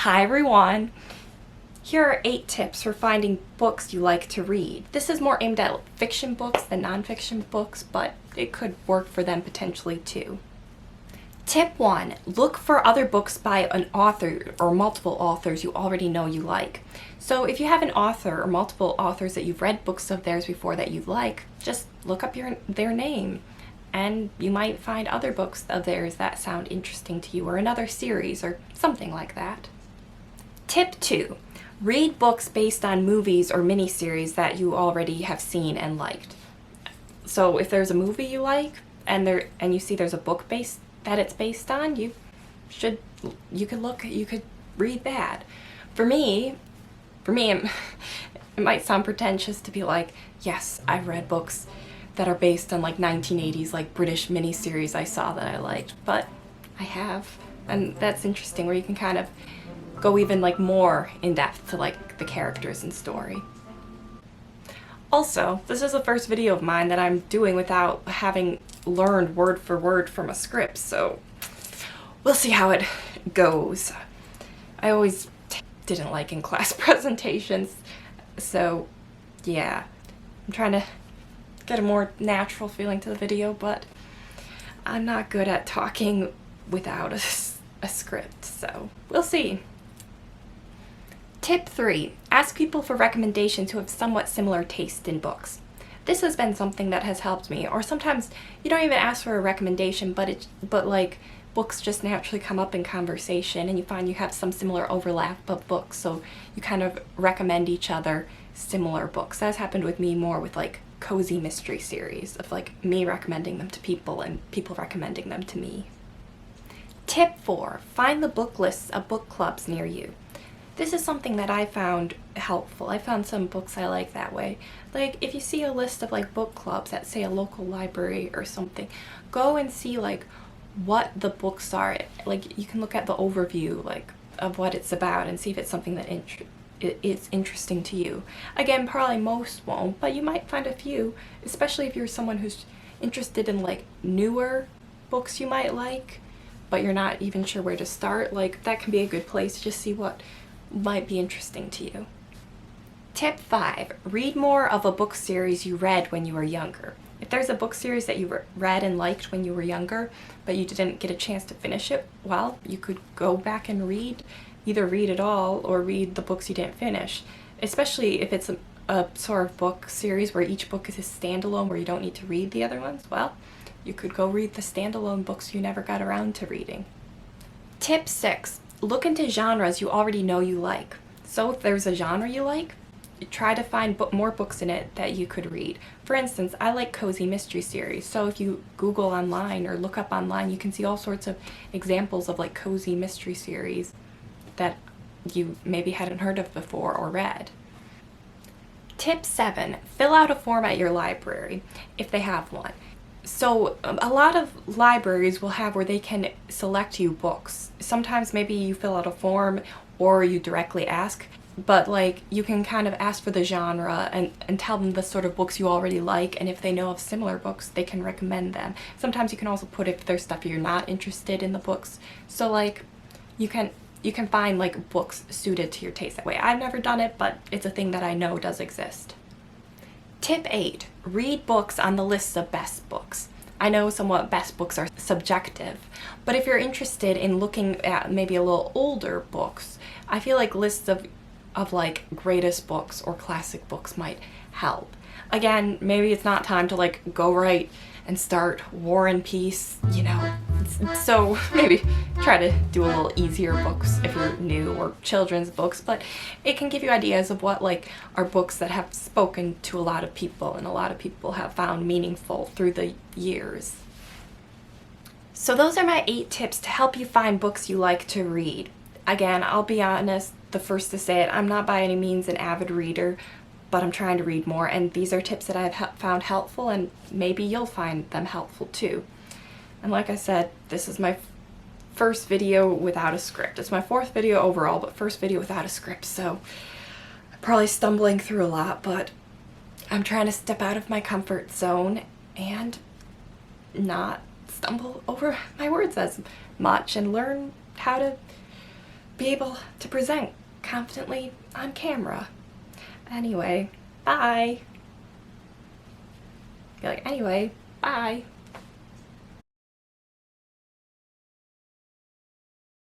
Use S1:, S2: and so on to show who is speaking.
S1: Hi everyone! Here are 8 tips for finding books you like to read. This is more aimed at fiction books than non-fiction books, but it could work for them potentially too. Tip 1. Look for other books by an author or multiple authors you already know you like. So if you have an author or multiple authors that you've read books of theirs before that you like, just look up their name. And you might find other books of theirs that sound interesting to you, or another series or something like that. Tip 2. Read books based on movies or miniseries that you already have seen and liked. So if there's a movie you like and you see there's a book that it's based on, you could read that. For me, it might sound pretentious to be like, yes, I've read books that are based on like 1980s like British miniseries I saw that I liked, but I have, and that's interesting where you can kind of go even like more in depth to like the characters and story. Also, this is the first video of mine that I'm doing without having learned word for word from a script, so we'll see how it goes. I always didn't like in class presentations, so yeah, I'm trying to get a more natural feeling to the video, but I'm not good at talking without a script, so we'll see. Tip 3. Ask people for recommendations who have somewhat similar taste in books. This has been something that has helped me, or sometimes you don't even ask for a recommendation, but like books just naturally come up in conversation and you find you have some similar overlap of books, so you kind of recommend each other similar books. That's happened with me more with like cozy mystery series, of like me recommending them to people and people recommending them to me. Tip 4. Find the book lists of book clubs near you. This is something that I found helpful. I found some books I like that way. Like if you see a list of like book clubs at say a local library or something, go and see like what the books are. Like you can look at the overview like of what it's about and see if it's something that it's interesting to you. Again, probably most won't, but you might find a few, especially if you're someone who's interested in like newer books you might like, but you're not even sure where to start. Like that can be a good place to just see what might be interesting to you. Tip 5. Read more of a book series you read when you were younger. If there's a book series that you read and liked when you were younger, but you didn't get a chance to finish it, well, you could go back and either read it all or read the books you didn't finish. Especially if it's a sort of book series where each book is a standalone where you don't need to read the other ones, well, you could go read the standalone books you never got around to reading. Tip 6. Look into genres you already know you like. So if there's a genre you like, try to find more books in it that you could read. For instance, I like cozy mystery series, so if you Google online or look up online, you can see all sorts of examples of like cozy mystery series that you maybe hadn't heard of before or read. Tip 7. Fill out a form at your library, if they have one. So a lot of libraries will have where they can select you books. Sometimes maybe you fill out a form or you directly ask, but like you can kind of ask for the genre and tell them the sort of books you already like, and if they know of similar books they can recommend them. Sometimes you can also put if there's stuff you're not interested in the books, so like you can find like books suited to your taste that way. I've never done it, but it's a thing that I know does exist. Tip 8. Read books on the list of best books. I know somewhat best books are subjective, but if you're interested in looking at maybe a little older books, I feel like lists of like greatest books or classic books might help. Again, maybe it's not time to like go right and start War and Peace, you know, so maybe try to do a little easier books if you're new, or children's books, but it can give you ideas of what like are books that have spoken to a lot of people and a lot of people have found meaningful through the years. So those are my 8 tips to help you find books you like to read. Again, I'll be honest, the first to say it, I'm not by any means an avid reader, but I'm trying to read more, and these are tips that I've found helpful, and maybe you'll find them helpful too. And like I said, this is my first video without a script. It's my 4th video overall, but first video without a script, so I'm probably stumbling through a lot, but I'm trying to step out of my comfort zone and not stumble over my words as much and learn how to be able to present confidently on camera. Anyway, bye. Be like, anyway, bye.